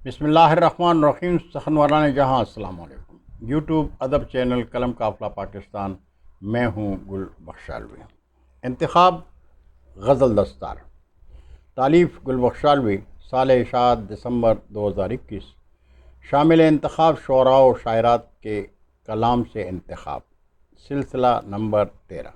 بسم اللہ الرحمن الرحیم. سخن والان جہاں السلام علیکم. یوٹیوب ادب چینل قلم قافلہ پاکستان. میں ہوں گل بخشالوی. انتخاب غزل دستار. تالیف گل بخشالوی. سال اشاعت دسمبر 2021. شامل انتخاب شعراء و شاعرات کے کلام سے انتخاب. سلسلہ نمبر 13.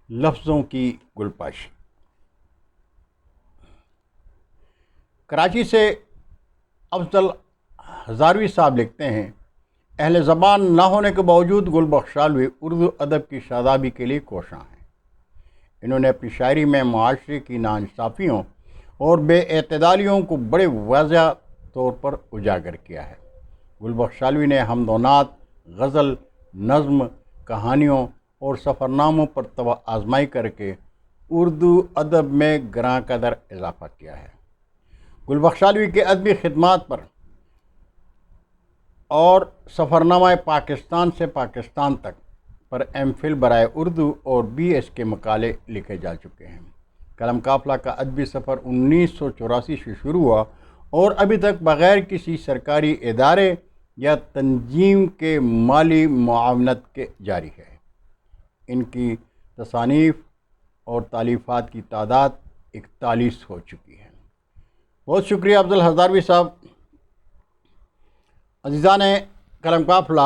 لفظوں کی گلپاشی. کراچی سے افضل ہزاروی صاحب لکھتے ہیں، اہل زبان نہ ہونے کے باوجود گل بخشالوی اردو ادب کی شادابی کے لیے کوشاں ہیں. انہوں نے اپنی شاعری میں معاشرے کی ناانصافیوں اور بے اعتدالیوں کو بڑے واضح طور پر اجاگر کیا ہے. گل بخشالوی نے حمد و نعت، غزل، نظم، کہانیوں اور سفرناموں پر آزمائی کر کے اردو ادب میں گراں قدر اضافہ کیا ہے. گل بخشالوی کے ادبی خدمات پر اور سفرنامہ پاکستان سے پاکستان تک پر ایم فل برائے اردو اور بی ایس کے مقالے لکھے جا چکے ہیں. قلم قافلہ کا ادبی سفر 1984 سے شروع ہوا اور ابھی تک بغیر کسی سرکاری ادارے یا تنظیم کے مالی معاونت کے جاری ہے. ان کی تصانیف اور تالیفات کی تعداد 41 ہو چکی ہے. بہت شکریہ افضل ہزاروی صاحب. عزیزان قلم قافلہ،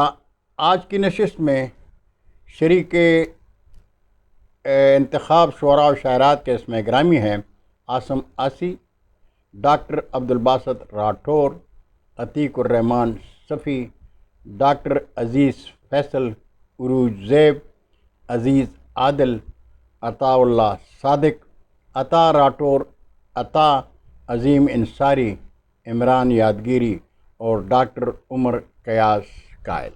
آج کی نشست میں شریک انتخاب شعراء و شاعرات کے اسماء گرامی ہیں عاصم آسی، ڈاکٹر عبدالباسط راٹھور، عتیق الرحمان صفی، ڈاکٹر عزیز فیصل، عروج زیب، عزیز عادل، عطاء اللہ صادق، عطا راٹھور، عطا، عظیم انصاری، عمران یادگیری اور ڈاکٹر عمر قیاس قائل.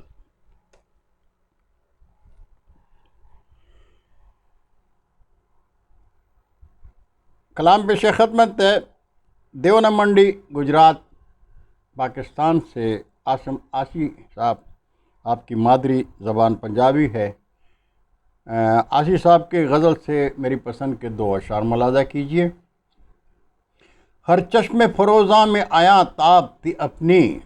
کلام پیش خدمت ہے. دیونا منڈی، گجرات، پاکستان سے عاصم آسی صاحب. آپ کی مادری زبان پنجابی ہے. آسی صاحب کے غزل سے میری پسند کے 2 اشعار ملاحظہ کیجیے. ہر چشم فروزاں میں آیا تاب تھی اپنی،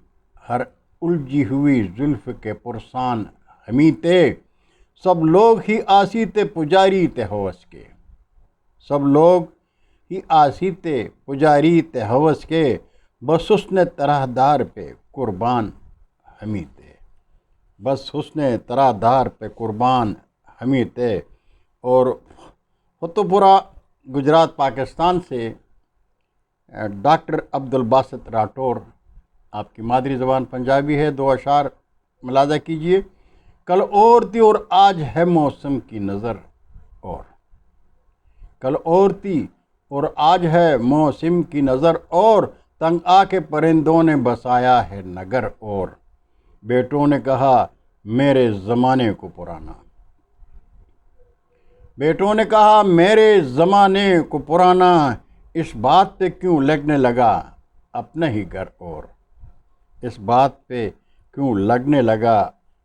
ہر الجھی ہوئی زلف کے پرسان ہمیں تے، سب لوگ ہی آسی تے پجاری تے ہوس کے، سب لوگ ہی آسی تے پجاری تے ہوس کے، بس حسن طرح دار پہ قربان ہمیں تے، بس حسن طرح دار پہ قربان ہمیں تے. اور فتح گجرات، پاکستان سے ڈاکٹر عبدالباسط راٹھور. آپ کی مادری زبان پنجابی ہے. 2 اشعار ملاحظہ کیجیے. کل اور تھی اور آج ہے موسم کی نظر اور، کل اور تھی اور آج ہے موسم کی نظر اور، تنگ آ کے پرندوں نے بسایا ہے نگر اور، بیٹوں نے کہا میرے زمانے کو پرانا، بیٹوں نے کہا میرے زمانے کو پرانا، اس بات پہ کیوں لگنے لگا اپنا ہی گھر اور، اس بات پہ کیوں لگنے لگا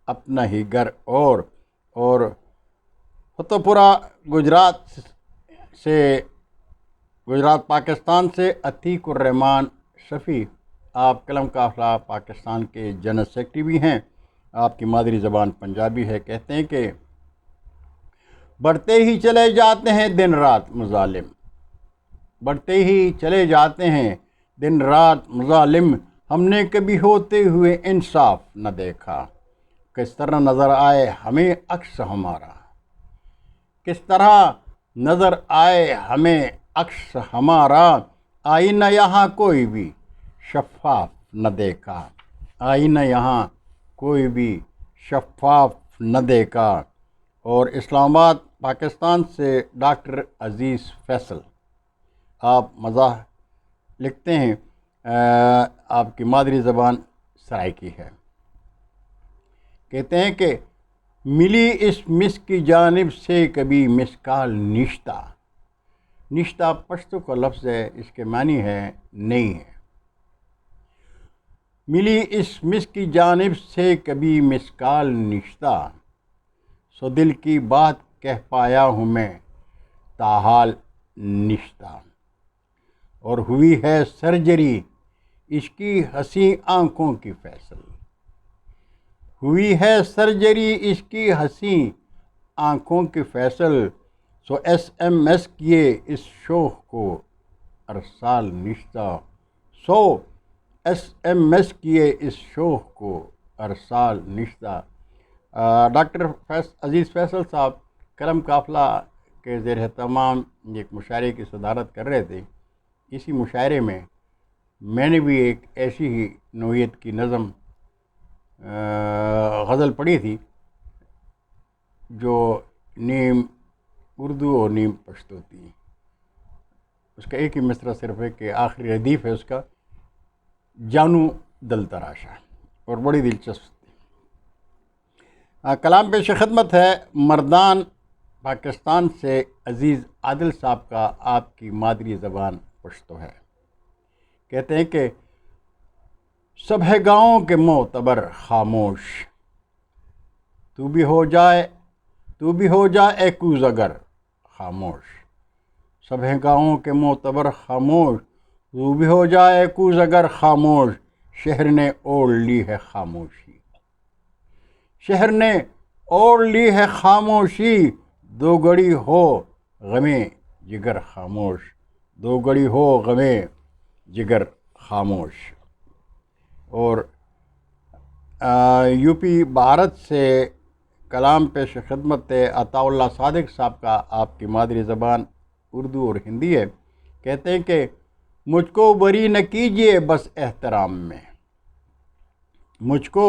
اپنا ہی گھر اور. اور فتح گجرات سے گجرات، پاکستان سے عتیق الرحمان صفی. آپ قلم قافلہ پاکستان کے جنرل سیکرٹری بھی ہیں. آپ کی مادری زبان پنجابی ہے. کہتے ہیں کہ بڑھتے ہی چلے جاتے ہیں دن رات مظالم، بڑھتے ہی چلے جاتے ہیں دن رات مظالم، ہم نے کبھی ہوتے ہوئے انصاف نہ دیکھا، کس طرح نظر آئے ہمیں عکس ہمارا، کس طرح نظر آئے ہمیں عکس ہمارا، آئینہ یہاں کوئی بھی شفاف نہ دیکھا، آئینہ یہاں کوئی بھی شفاف نہ دیکھا. اور اسلام آباد، پاکستان سے ڈاکٹر عزیز فیصل. آپ مزاح لکھتے ہیں. آپ کی مادری زبان سرائکی ہے. کہتے ہیں کہ ملی اس مس کی جانب سے کبھی مسکال نشتہ. نشتہ پشتو کا لفظ ہے، اس کے معنی ہے نہیں ہے. ملی اس مس کی جانب سے کبھی مسکال نشتہ، سو دل کی بات کہہ پایا ہوں میں تاحال نشتہ. اور ہوئی ہے سرجری اس کی حسین آنکھوں کی فیصل، ہوئی ہے سرجری اس کی حسین آنکھوں کی فیصل، سو ایس ایم ایس کیے اس شوخ کو ارسال نشتہ، سو ایس ایم ایس کیے اس شوخ کو ارسال نشتہ۔ ڈاکٹر عزیز فیصل صاحب قلم قافلہ کے زیر اہتمام ایک مشاعرے کی صدارت کر رہے تھے۔ اسی مشاعرے میں میں نے بھی ایک ایسی ہی نوعیت کی نظم غزل پڑھی تھی جو نیم اردو اور نیم پشتو تھی۔ اس کا ایک ہی مصرع صرف ہے کہ آخری ردیف ہے اس کا، جانو دل تراشا، اور بڑی دلچسپ تھی۔ کلام پیش خدمت ہے مردان پاکستان سے عزیز عادل صاحب کا، آپ کی مادری زبان پشتو ہے۔ کہتے ہیں کہ سب ہے گاؤں کے معتبر خاموش، تو بھی ہو جائے اے کوز اگر خاموش، سب ہے گاؤں کے معتبر خاموش، تو بھی ہو جائے اے کوز اگر خاموش، شہر نے اوڑھ لی ہے خاموشی، شہر نے اوڑھ لی ہے خاموشی، دو گھڑی ہو غمِ جگر خاموش، دو گھڑی ہو غمِ جگر خاموش۔ اور یو پی بھارت سے کلام پیش خدمت عطاء اللہ صادق صاحب کا، آپ کی مادری زبان اردو اور ہندی ہے۔ کہتے ہیں کہ مجھ کو بری نہ کیجیے بس احترام میں، مجھ کو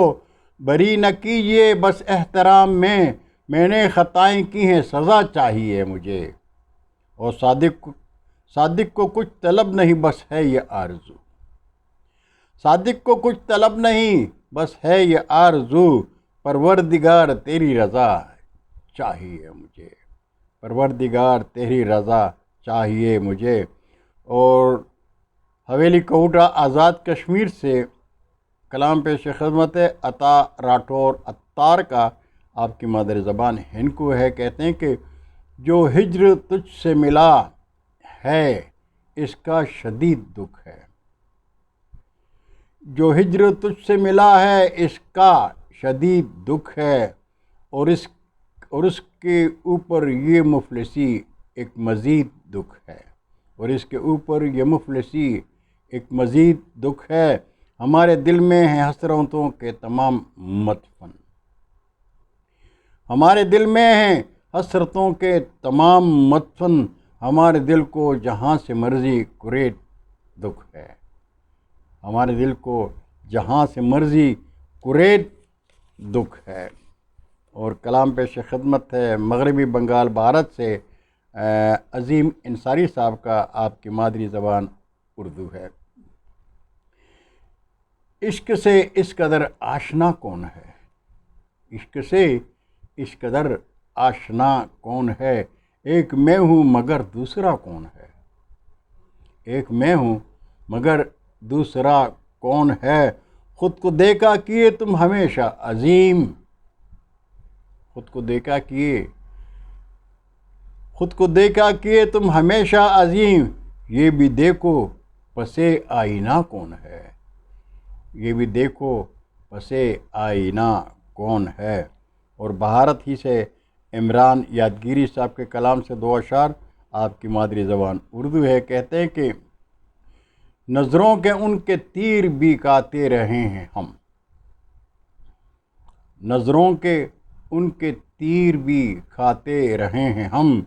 بری نہ کیجیے بس احترام میں نے خطائیں کی ہیں سزا چاہیے مجھے، اور صادق کو کچھ طلب نہیں بس ہے یہ آرزو، صادق کو کچھ طلب نہیں بس ہے یہ آرزو، پروردگار تیری رضا چاہیے مجھے، پروردگار تیری رضا چاہیے مجھے۔ اور حویلی کوٹا آزاد کشمیر سے کلام پیش خدمت عطا راٹھور عطار کا، آپ کی مادری زبان ہندکو ہے۔ کہتے ہیں کہ جو ہجر تجھ سے ملا ہے اس کا شدید دکھ ہے، جو ہجر تجھ سے ملا ہے اس کا شدید دکھ ہے، اور اس کے اوپر یہ مفلسی ایک مزید دکھ ہے، اور اس کے اوپر یہ مفلسی ایک مزید دکھ ہے، ہمارے دل میں ہیں حسرتوں کے تمام مدفن، ہمارے دل میں ہیں حسرتوں کے تمام مدفن، ہمارے دل کو جہاں سے مرضی کریٹ دکھ ہے، ہمارے دل کو جہاں سے مرضی کریٹ دکھ ہے۔ اور کلام پیش خدمت ہے مغربی بنگال بھارت سے عظیم انصاری صاحب کا، آپ کی مادری زبان اردو ہے۔ عشق سے اس قدر آشنا کون ہے، عشق سے اس قدر آشنا کون ہے، ایک میں ہوں مگر دوسرا کون ہے، ایک میں ہوں مگر دوسرا کون ہے، خود کو دیکھا کیے تم ہمیشہ عظیم، خود کو دیکھا کیے تم ہمیشہ عظیم، یہ بھی دیکھو پس آئینہ کون ہے، یہ بھی دیکھو پس آئینہ کون ہے۔ اور بھارت ہی سے عمران یادگیری صاحب کے کلام سے دو اشعار، آپ کی مادری زبان اردو ہے۔ کہتے ہیں کہ نظروں کے ان کے تیر بھی کاتے رہے ہیں ہم، نظروں کے ان کے تیر بھی کھاتے رہے ہیں ہم،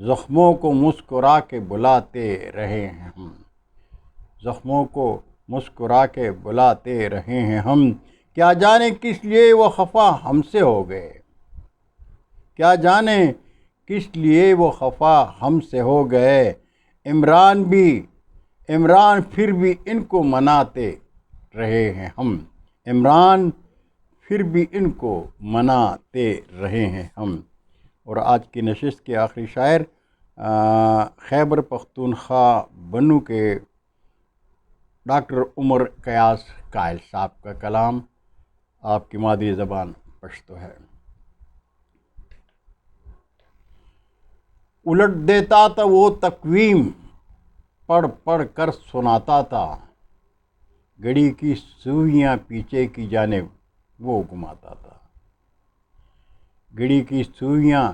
زخموں کو مسکرا کے بلاتے رہے ہیں ہم، زخموں کو مسکرا کے بلاتے رہے ہیں ہم، کیا جانے کس لیے وہ خفا ہم سے ہو گئے، کیا جانے کس لیے وہ خفا ہم سے ہو گئے، عمران پھر بھی ان کو مناتے رہے ہیں ہم، عمران پھر بھی ان کو مناتے رہے ہیں ہم۔ اور آج کی نشست کے آخری شاعر خیبر پختونخوا بنو کے ڈاکٹر عمر قیاس قائل صاحب کا کلام، آپ کی مادری زبان پشتو ہے۔ الٹ دیتا تھا وہ تقویم، پڑھ پڑھ کر سناتا تھا، گھڑی کی سوئیاں پیچھے کی جانب وہ گھماتا تھا، گھڑی کی سوئیاں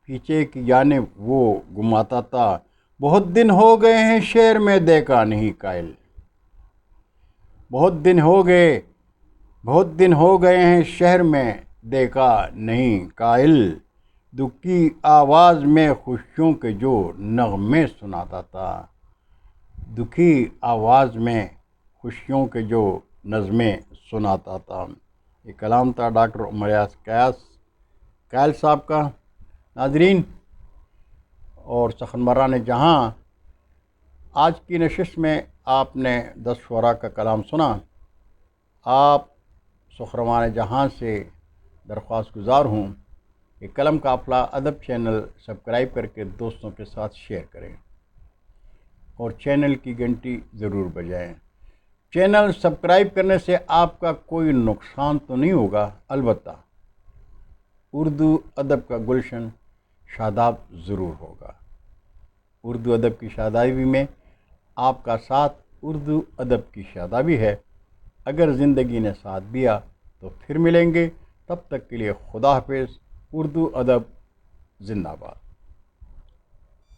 پیچھے کی جانب وہ گھماتا تھا، بہت دن ہو گئے ہیں شہر میں دیکھا نہیں قائل، بہت دن ہو گئے ہیں شہر میں دیکھا نہیں قائل، دکھ کی آواز میں خوشیوں کے جو نغمے سناتا تھا، دکھی آواز میں خوشیوں کے جو نظمیں سناتا تھا۔ یہ کلام تھا ڈاکٹر عمر یاس قائل صاحب کا۔ ناظرین اور سخنوران جہاں، آج کی نشست میں آپ نے 10 شعراء کا کلام سنا۔ آپ سخنوران جہاں سے درخواست گزار ہوں کہ قلم قافلہ ادب چینل سبسکرائب کر کے دوستوں کے ساتھ شیئر کریں اور چینل کی گھنٹی ضرور بجائیں۔ چینل سبسکرائب کرنے سے آپ کا کوئی نقصان تو نہیں ہوگا، البتہ اردو ادب کا گلشن شاداب ضرور ہوگا۔ اردو ادب کی شادابی میں آپ کا ساتھ اردو ادب کی شادابی ہے۔ اگر زندگی نے ساتھ دیا تو پھر ملیں گے، تب تک کے لیے خدا حافظ۔ اردو ادب زندہ باد۔